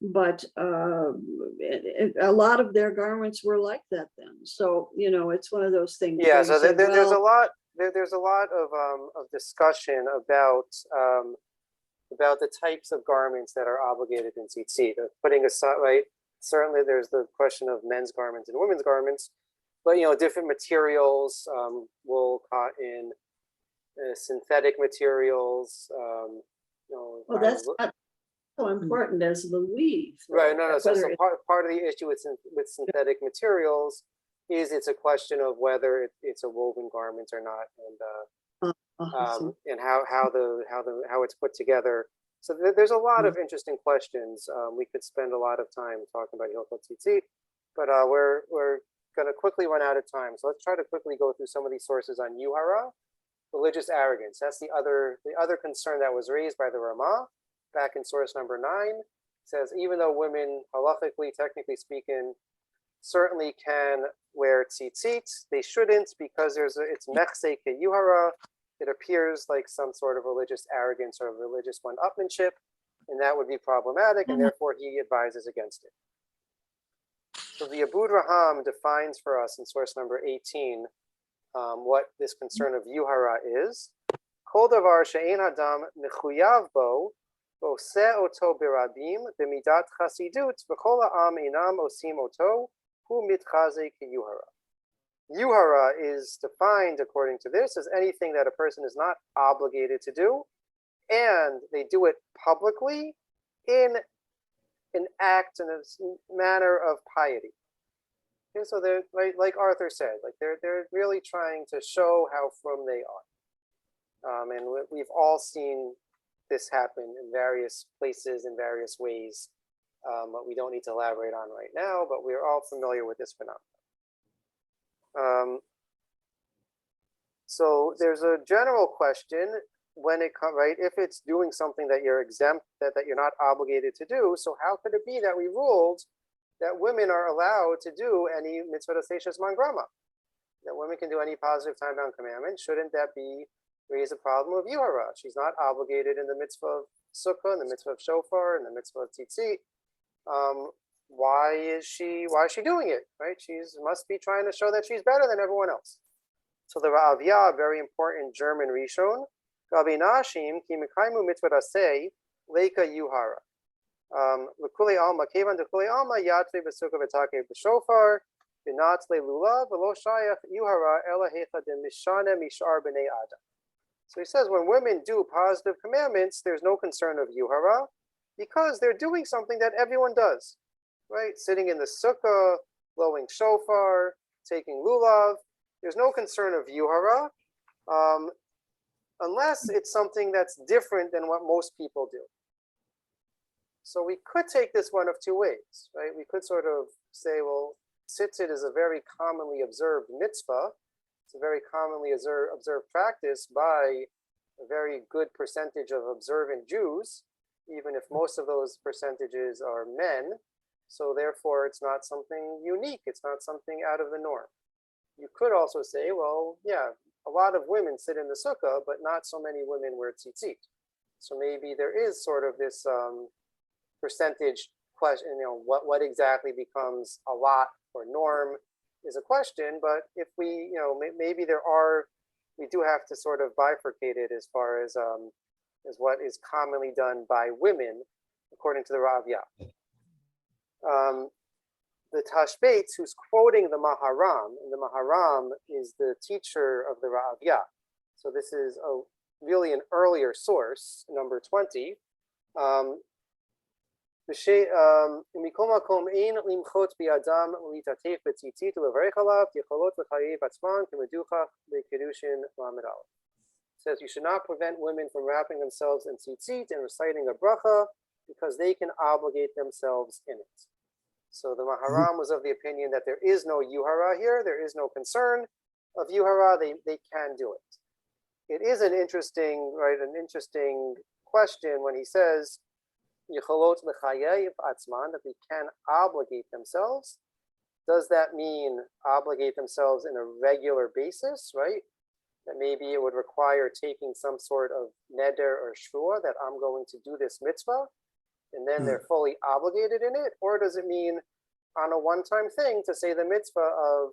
But a lot of their garments were like that then. So it's one of those things. Yeah. So there's a lot. There's a lot of discussion about the types of garments that are obligated in tzitzit. Putting aside, right? Certainly, there's the question of men's garments and women's garments, but different materials, wool, cotton, synthetic materials. Well, that's not so important as the weave. Right. No. So part of the issue with synthetic materials is it's a question of whether it's a woven garment or not, and how it's put together. So there's a lot of interesting questions. We could spend a lot of time talking about Hilchot Tzitzit, but we're going to quickly run out of time. So let's try to quickly go through some of these sources on Yuhara, religious arrogance. That's the other concern that was raised by the Ramah back in source number 9. It says even though women halachically, technically speaking, certainly can wear tzitzit, they shouldn't, because it's mechse keyuhara. It appears like some sort of religious arrogance or religious one-upmanship, and that would be problematic, and therefore he advises against it. So the Abud Raham defines for us in source number 18 what this concern of yuhara is. Kol davar she'ein adam mechuyav bo oseh oto birabim b'midat chasidut v'chol ha'am einam osim oto hu mitchaze keyuhara. Yuhara is defined according to this as anything that a person is not obligated to do, and they do it publicly in an act and a manner of piety. Okay, so they're like Arthur said, like they're really trying to show how frum they are, and we've all seen this happen in various places in various ways. But we don't need to elaborate on right now. But we're all familiar with this phenomenon. So there's a general question when it comes, right, if it's doing something that you're exempt, that you're not obligated to do, so how could it be that we ruled that women are allowed to do any mitzvah seishas mangrama? That women can do any positive time-bound commandment? Shouldn't that raise a problem of yuhara? She's not obligated in the mitzvah of sukkah, in the mitzvah of shofar, in the mitzvah of tzitzit. Why is she doing it, right? Must be trying to show that she's better than everyone else. So the Ra'avya, a very important German Rishon, Gabi Nashim, ki mekaymu mitzvah aseh, leika yuhara. L'kulei alma, kevan d'kulei alma, yatre b'sukkah v'takeh b'shofar, v'natzle lulav, v'lo shayach yuhara, ela hecha de mishana mishar b'nei adam. So he says when women do positive commandments, there's no concern of yuhara, because they're doing something that everyone does, right? Sitting in the sukkah, blowing shofar, taking lulav. There's no concern of yuhara, unless it's something that's different than what most people do. So we could take this one of two ways, right? We could sort of say, well, tzitzit is a very commonly observed mitzvah. It's a very commonly observed practice by a very good percentage of observant Jews, even if most of those percentages are men. So therefore, it's not something unique. It's not something out of the norm. You could also say, well, yeah, a lot of women sit in the sukkah, but not so many women wear tzitzit. So maybe there is sort of this percentage question, what exactly becomes a lot or norm is a question, but if we, maybe we do have to sort of bifurcate it as far as what is commonly done by women, according to the Ra'avya. The Tashbetz, who's quoting the Maharam, and the Maharam is the teacher of the Ra'avya. So this is really an earlier source, number 20. Says you should not prevent women from wrapping themselves in tzitzit and reciting a bracha because they can obligate themselves in it. So the Maharam was of the opinion that there is no yuhara here, there is no concern of yuhara, they can do it. It is an interesting question when he says yicholot l'chayev atzman, that they can obligate themselves. Does that mean obligate themselves in a regular basis, right? That maybe it would require taking some sort of neder or shvua that I'm going to do this mitzvah, and then they're fully obligated in it? Or does it mean on a one-time thing to say the mitzvah of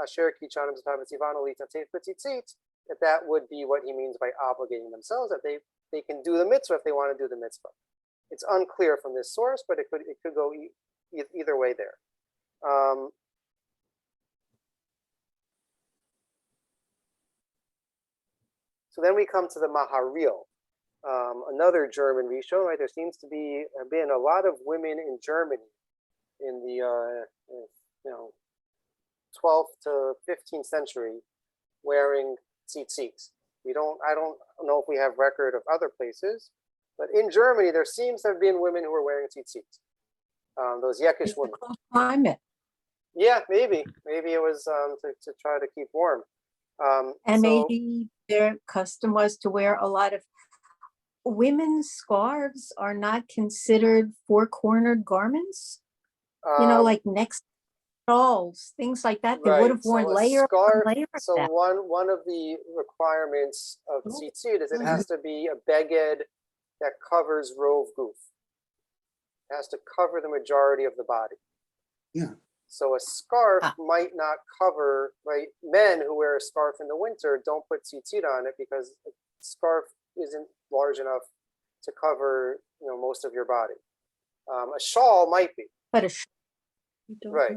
asher kichanim z'tavtzivanu litatef b'tzitzit, that would be what he means by obligating themselves, that they can do the mitzvah if they want to do the mitzvah. It's unclear from this source, but it could go either way there. So then we come to the Maharil, another German Rishon, right? There seems to have been a lot of women in Germany in the 12th to 15th century wearing tzitzit. I don't know if we have record of other places, but in Germany there seems to have been women who were wearing tzitzit. Those Yekish women. Climate. Yeah, maybe it was to try to keep warm. And maybe their custom was to wear a lot of women's scarves are not considered four-cornered garments. Like neck shawls, things like that. They would have worn layer on layer. So one of the requirements of tzitzit is it has to be a beged that covers rov guf. It has to cover the majority of the body. Yeah. So a scarf might not cover, right? Men who wear a scarf in the winter don't put tzitzit on it because a scarf isn't large enough to cover, most of your body. A shawl might be. But right.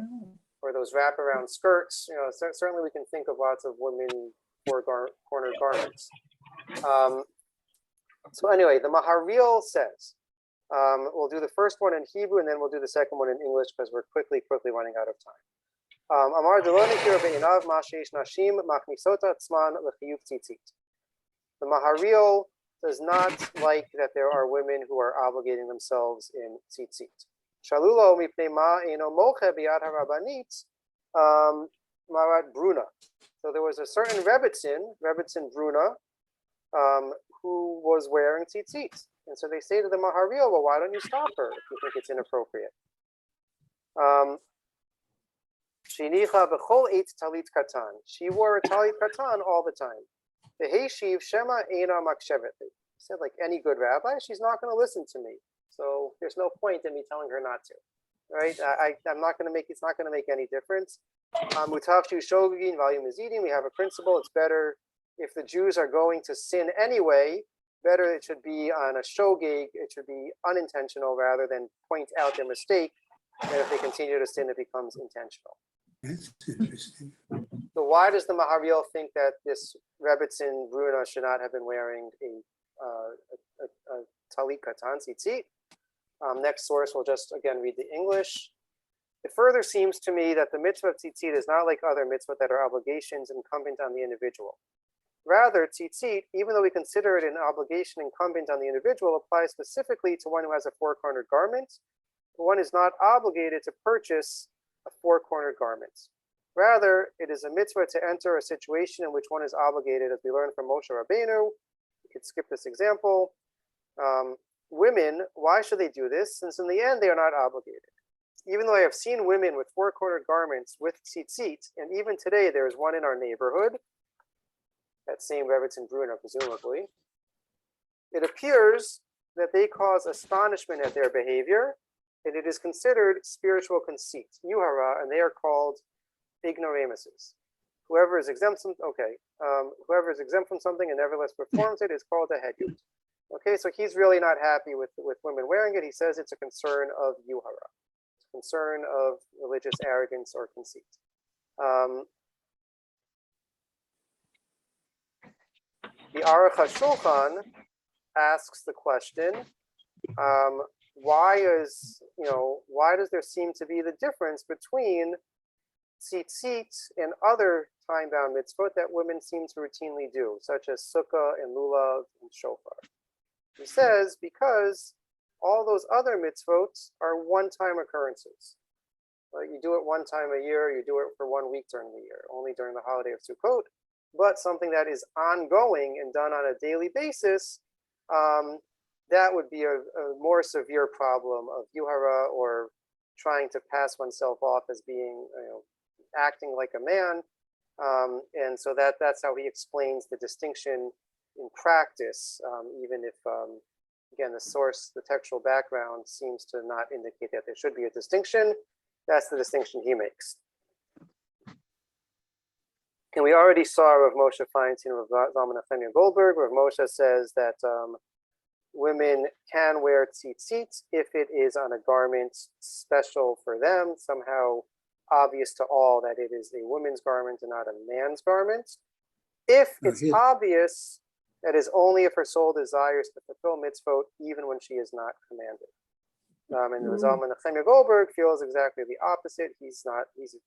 Or those wraparound skirts. Certainly we can think of lots of women four-cornered garments. So anyway, the Maharil says, we'll do the first one in Hebrew and then we'll do the second one in English because we're quickly running out of time. Amar delo nikir be'inav ma sheish nashim machnisot atzman l'chiyuv tzitzit. The Maharil does not like that there are women who are obligating themselves in tzitzit. Shalulo mipnei ma eno moche biyad harabanit marat bruna. So there was a certain Rebbitzin Bruna, who was wearing tzitzit. And so they say to the Maharil, well, why don't you stop her if you think it's inappropriate? Shinicha b'chol eit talit katan. She wore a talit katan all the time. The Heishiv Shema Eina Makshevet. He said, like any good rabbi, she's not going to listen to me. So there's no point in me telling her not to. Right? I'm not going to make, it's not going to make any difference. Mutavshu Shogin, volume is eating. We have a principle. It's better if the Jews are going to sin anyway, better it should be on a shogeg, it should be unintentional rather than point out their mistake. And if they continue to sin, it becomes intentional. That's interesting. So why does the Maharil think that this Rebbitzin Bruna should not have been wearing a talit katan tzitzit? Next source, we'll just again read the English. It further seems to me that the mitzvah of tzitzit is not like other mitzvot that are obligations incumbent on the individual. Rather, tzitzit, even though we consider it an obligation incumbent on the individual, applies specifically to one who has a four-cornered garment. But one is not obligated to purchase a four-cornered garment. Rather, it is a mitzvah to enter a situation in which one is obligated, as we learned from Moshe Rabbeinu. We could skip this example. Women, why should they do this? Since in the end, they are not obligated. Even though I have seen women with four-cornered garments with tzitzit, and even today there is one in our neighborhood, that same Rebbitzin Bruna, presumably, it appears that they cause astonishment at their behavior, and it is considered spiritual conceit, yuhara, and they are called ignoramuses. Whoever is exempt from, whoever is exempt from something and nevertheless performs it is called a hedyut. Okay, so he's really not happy with women wearing it. He says it's a concern of yuhara, it's a concern of religious arrogance or conceit. The Aruch HaShulchan asks the question, why does there seem to be the difference between tzitzit and other time-bound mitzvot that women seem to routinely do, such as sukkah and lulav and shofar? He says, because all those other mitzvot are one-time occurrences. You do it one time a year, you do it for 1 week during the year, only during the holiday of Sukkot. But something that is ongoing and done on a daily basis, that would be a more severe problem of yuhara, or trying to pass oneself off as being, acting like a man. And so that's how he explains the distinction in practice, even if, again, the textual background seems to not indicate that there should be a distinction. That's the distinction he makes. And we already saw Rav Moshe Feinstein, Rav Zalman Nechemia Goldberg. Rav Moshe says that women can wear tzitzit if it is on a garment special for them, somehow obvious to all that it is a woman's garment and not a man's garment. If it's obvious, that is only if her soul desires to fulfill mitzvot, even when she is not commanded. And Rav Zalman Nechemia Goldberg feels exactly the opposite. He's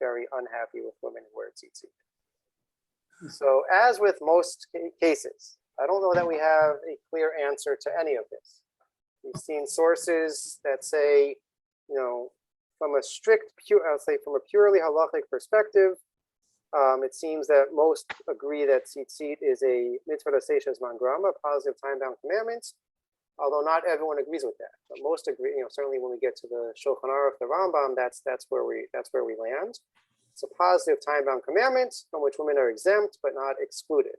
very unhappy with women who wear tzitzit. So as with most cases, I don't know that we have a clear answer to any of this. We've seen sources that say, from a purely halachic perspective, it seems that most agree that tzitzit is a mitzvah seishes mangrama, a positive time-bound commandment, although not everyone agrees with that. But most agree, certainly when we get to the Shulchan Aruch, the Rambam, that's where we land. It's a positive time-bound commandment from which women are exempt but not excluded.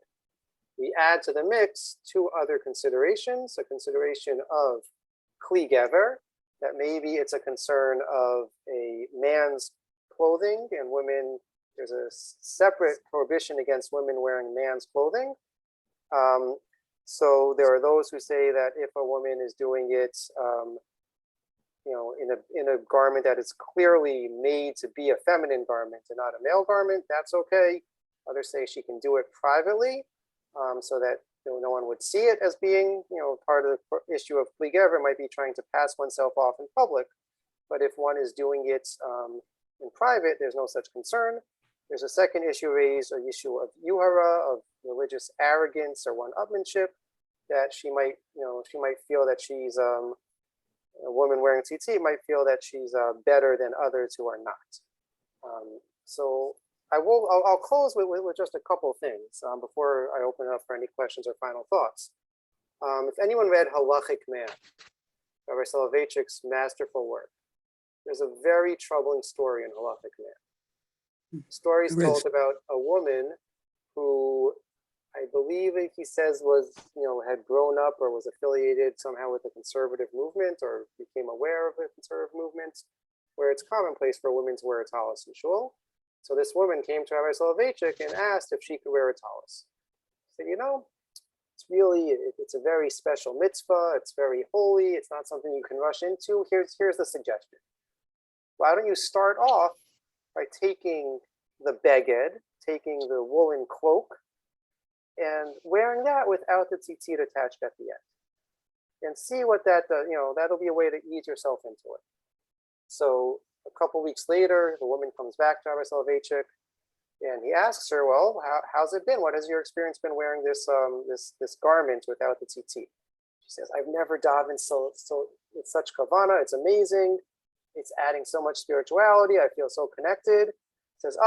We add to the mix two other considerations: a consideration of kli gever, that maybe it's a concern of a man's clothing, and women, there's a separate prohibition against women wearing man's clothing. So there are those who say that if a woman is doing it, in a garment that is clearly made to be a feminine garment and not a male garment, that's okay. Others say she can do it privately, so that no one would see it as being, part of the issue of kli gever might be trying to pass oneself off in public. But if one is doing it in private, there's no such concern. There's a second issue raised, an issue of yuhara, of religious arrogance or one-upmanship, that she might feel that she's a woman wearing tzitzit might feel that she's better than others who are not. So I'll close with just a couple things before I open it up for any questions or final thoughts. If anyone read Halachic Man, Rabbi Soloveitchik's masterful work, there's a very troubling story in Halachic Man. The story is told about a woman who I believe he says was, had grown up or was affiliated somehow with the conservative movement or became aware of the conservative movement, where it's commonplace for women to wear a tallis in shul. So this woman came to Rabbi Soloveitchik and asked if she could wear a tallis. He said, it's a very special mitzvah. It's very holy. It's not something you can rush into. Here's the suggestion. Why don't you start off by taking the beged, taking the woolen cloak, and wearing that without the tzitzit attached at the end, and see what that does. That'll be a way to ease yourself into it. So a couple weeks later, the woman comes back to Rabbi Soloveitchik, and he asks her, "Well, how's it been? What has your experience been wearing this garment without the tzitzit?" She says, "I've never davened so with such kavana. It's amazing. It's adding so much spirituality. I feel so connected." He says,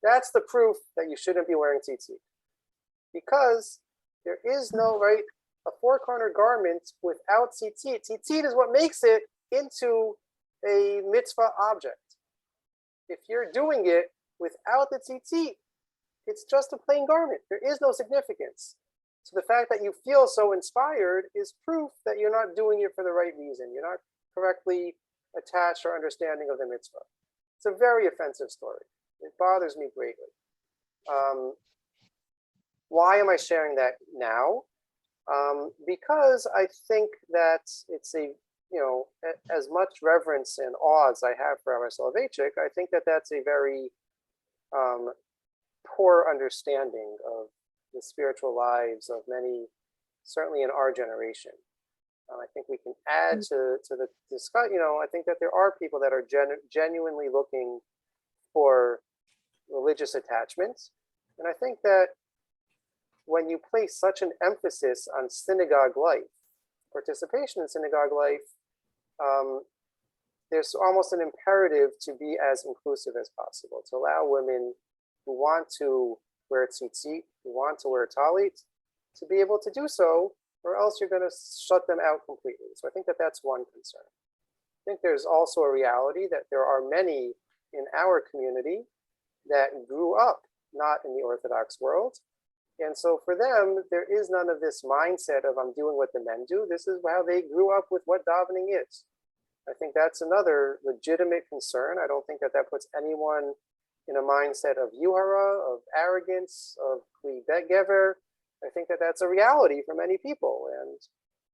that's the proof that you shouldn't be wearing tzitzit, because there is no a four-cornered garment without tzitzit. Tzitzit is what makes it into a mitzvah object. If you're doing it without the tzitzit, it's just a plain garment. There is no significance. So the fact that you feel so inspired is proof that you're not doing it for the right reason. You're not correctly attached or understanding of the mitzvah. It's a very offensive story. It bothers me greatly. Why am I sharing that now? Because I think that it's as much reverence and awe as I have for Rabbi Soloveitchik, I think that that's a very poor understanding of the spiritual lives of many, certainly in our generation. I think we can add to the discussion. I think that there are people that are genuinely looking for religious attachment, and I think that when you place such an emphasis on synagogue life, participation in synagogue life, there's almost an imperative to be as inclusive as possible, to allow women who want to wear tzitzit, who want to wear talit, to be able to do so, or else you're going to shut them out completely. So I think that that's one concern. I think there's also a reality that there are many in our community that grew up not in the Orthodox world. And so for them, there is none of this mindset of I'm doing what the men do. This is how they grew up with what davening is. I think that's another legitimate concern. I don't think that that puts anyone in a mindset of yuhara, of arrogance, of kli bet gever. I think that that's a reality for many people. And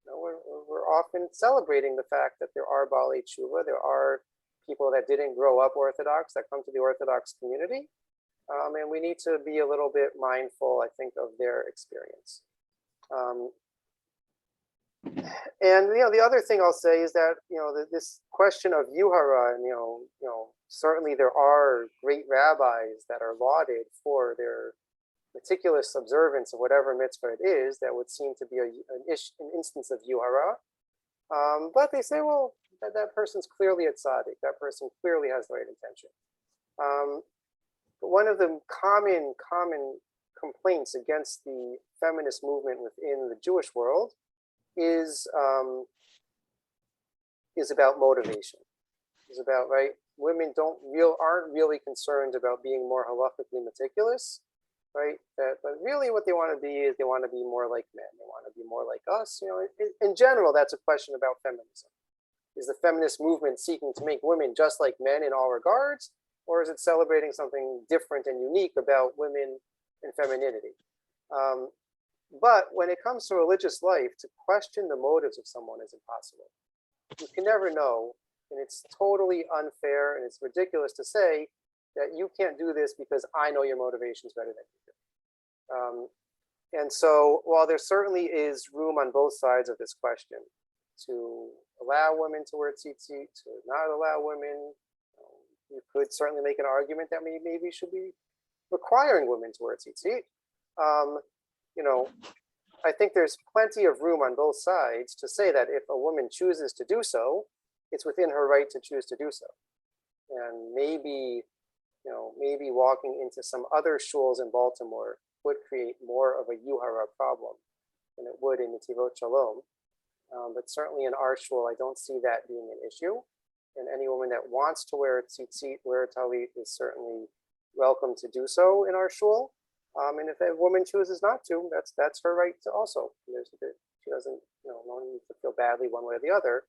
we're often celebrating the fact that there are Baalei Tshuva, there are people that didn't grow up Orthodox that come to the Orthodox community. And we need to be a little bit mindful, I think, of their experience. And the other thing I'll say is that this question of yuhara, and certainly there are great rabbis that are lauded for their meticulous observance of whatever mitzvah it is that would seem to be an instance of yuhara. But they say, well, that person's clearly a tzaddik. That person clearly has the right intention. But one of the common complaints against the feminist movement within the Jewish world is about motivation. Is about women aren't really concerned about being more halakhically meticulous, right? But really, what they want to be is they want to be more like men. They want to be more like us. In general, that's a question about feminism. Is the feminist movement seeking to make women just like men in all regards? Or is it celebrating something different and unique about women and femininity? But when it comes to religious life, to question the motives of someone is impossible. You can never know, and it's totally unfair, and it's ridiculous to say that you can't do this because I know your motivations better than you do. And so while there certainly is room on both sides of this question to allow women to wear tzitzit, to not allow women, you could certainly make an argument that maybe should be requiring women to wear tzitzit. I think there's plenty of room on both sides to say that if a woman chooses to do so, it's within her right to choose to do so. And maybe maybe walking into some other shuls in Baltimore would create more of a yuhara problem than it would in Netivot Shalom. But certainly in our shul, I don't see that being an issue. And any woman that wants to wear a tzitzit, wear a talit, is certainly welcome to do so in our shul. And if a woman chooses not to, that's her right to also. She doesn't, no need to feel badly one way or the other.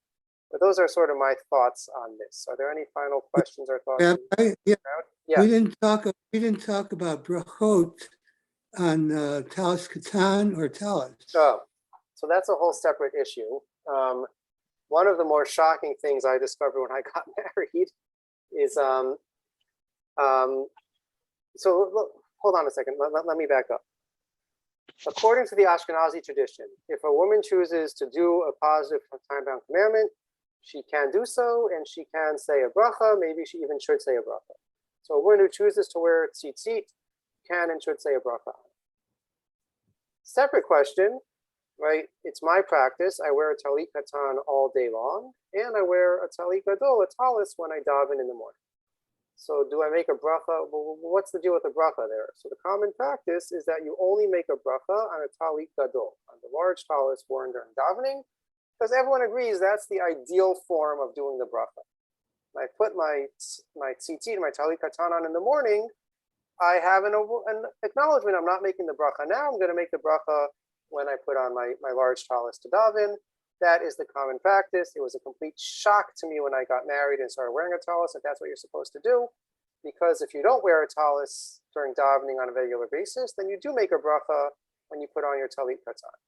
But those are sort of my thoughts on this. Are there any final questions or thoughts? Yeah. We didn't talk about brachot on talis katan or talis. Oh, so that's a whole separate issue. One of the more shocking things I discovered when I got married is so look, hold on a second. Let me back up. According to the Ashkenazi tradition, if a woman chooses to do a positive time-bound commandment, she can do so, and she can say a bracha. Maybe she even should say a bracha. So a woman who chooses to wear tzitzit can and should say a bracha. Separate question, right? It's my practice. I wear a talit katan all day long, and I wear a talit gadol, a talis, when I daven in the morning. So do I make a bracha? Well, what's the deal with the bracha there? So the common practice is that you only make a bracha on a talit gadol, on the large talis worn during davening, because everyone agrees that's the ideal form of doing the bracha. When I put my tzitzit, my talit katan on in the morning, I have an acknowledgement I'm not making the bracha now. I'm going to make the bracha when I put on my large talis to daven. That is the common practice. It was a complete shock to me when I got married and started wearing a talis, if that's what you're supposed to do. Because if you don't wear a talis during davening on a regular basis, then you do make a bracha when you put on your talit katan.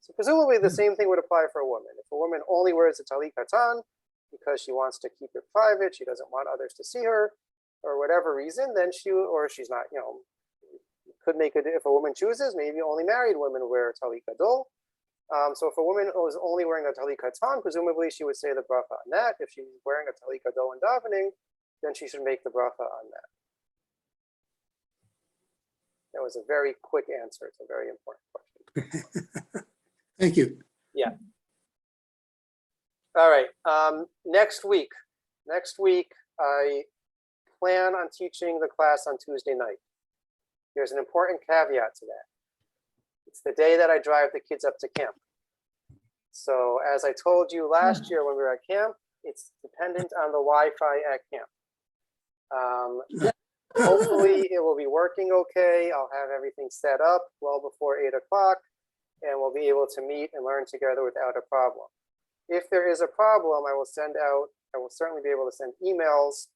So presumably the same thing would apply for a woman. If a woman only wears a talit katan because she wants to keep it private, she doesn't want others to see her, or whatever reason, then she's not, could make it, if a woman chooses, maybe only married women wear talit gadol. So if a woman was only wearing a talit katan, presumably she would say the bracha on that. If she's wearing a talit gadol and davening, then she should make the bracha on that. That was a very quick answer. It's a very important question. Thank you. Yeah. All right. Next week, I plan on teaching the class on Tuesday night. There's an important caveat to that. It's the day that I drive the kids up to camp. So as I told you last year when we were at camp, it's dependent on the Wi-Fi at camp. Hopefully it will be working okay. I'll have everything set up well before 8 o'clock, and we'll be able to meet and learn together without a problem. If there is a problem, I will certainly be able to send emails,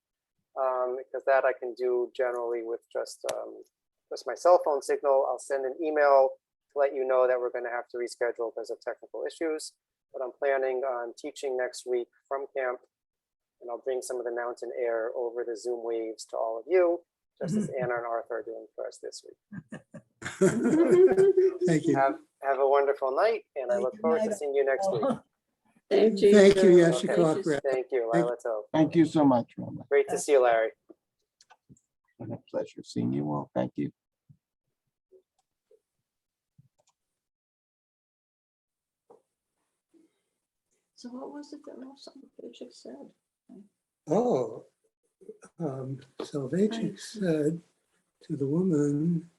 because that I can do generally with just my cell phone signal. I'll send an email to let you know that we're going to have to reschedule because of technical issues. But I'm planning on teaching next week from camp, and I'll bring some of the mountain air over the Zoom waves to all of you, just as Anna and Arthur are doing for us this week. Thank you. Have a wonderful night, and I look forward to seeing you next week. Thank you. Thank you, Okay. Yeshikov. Thank you, Lila Tov. Thank you so much, Roma. Great to see you, Larry. It's been a pleasure seeing you all. Thank you. So what was it that Soloveitchik said? Oh, Soloveitchik said to the woman,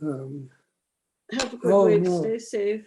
Have a good week. no. Stay safe.